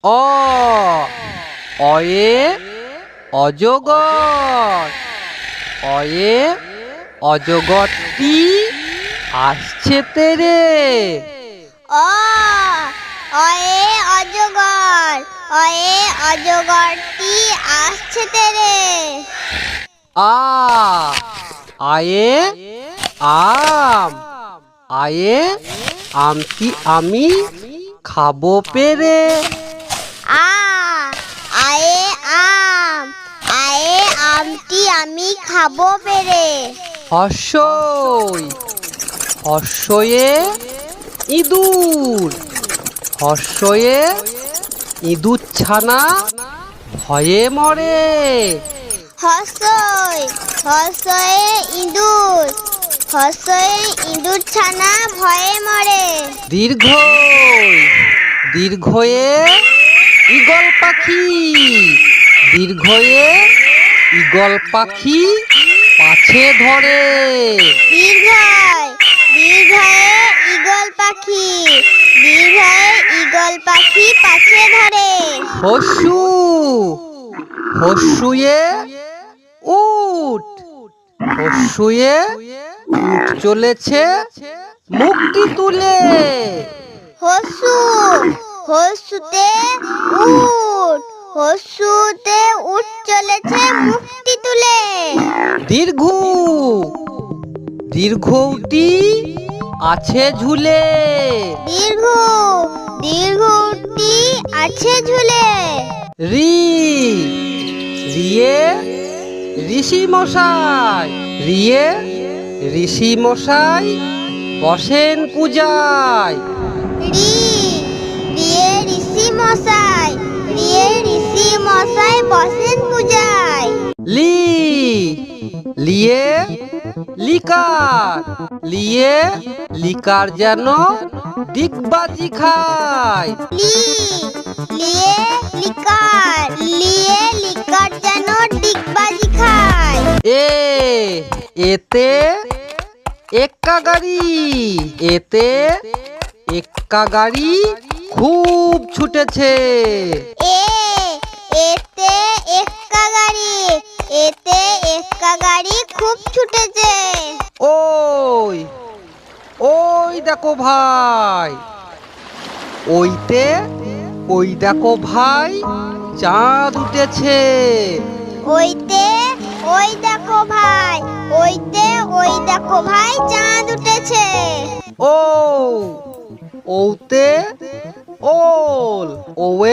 অ অয়ে অজগর। অয়ে অজগরটি আসছে তেরে। অ অয়ে অজগর, অয়ে অজগরটি আসছে তেরে। আ আয়ে আম, আয়ে আমটি আমি খাবো পেরে। আ আয়ে আম, আয়ে আমটি আমি খাবো পেরে। হর্ষই হর্ষয়ে ইঁদুর। হর্ষয়ে ইঁদুর ছানা ভয়ে মরে। হর্ষই হর্ষয়ে ইঁদুর, হর্ষয়ে ইঁদুর ছানা ভয়ে মরে। দীর্ঘই দীর্ঘয়ে ঈগল পাখি। দীর্ঘয়ে ঈগল পাখি পাছে ধরে। দীর্ঘয় দীর্ঘয়ে ঈগল পাখি, দীর্ঘয়ে ঈগল পাখি পাছে ধরে। হর্ষু হর্ষুয়ে উট। হর্ষুয়ে উট চলেছে মুখটি তুলে। হর্ষু হর্ষুতে উট, হর্ষুতে উট চলেছে মুখটি তুলে। দীর্ঘ দীর্ঘটি আছে ঝুলে। দীর্ঘ দীর্ঘটি আছে ঝুলে। রি রিয়ে ঋষি মশাই। রিয়ে ঋষি মশাই বসেন পূজায়। রি রিয়ে ঋষি মশাই, রিয়ে ঋষি মশাই বসেন পূজায়। লি লিয়ে লিকার। লিয়ে লিকার যেন ডিগবাজি খায়। লি লিয়ে লিকার, লিয়ে লিকার যেন ডিগবাজি খায়। এ এতে এক্কা গাড়ি। এতে এক্কা গাড়ি খুব ছুটেছে। এ এতে এক্কা গাড়ি, এতে এক্কা গাড়ি খুব ছুটেছে। ওই ওই দেখো ভাই। ওইতে ওই দেখো ভাই চাঁদ উঠেছে। ওইতে ওই দেখো ভাই, ওইতে ওই দেখো ভাই চাঁদ উঠেছে। ও ওতে ওল ওয়ে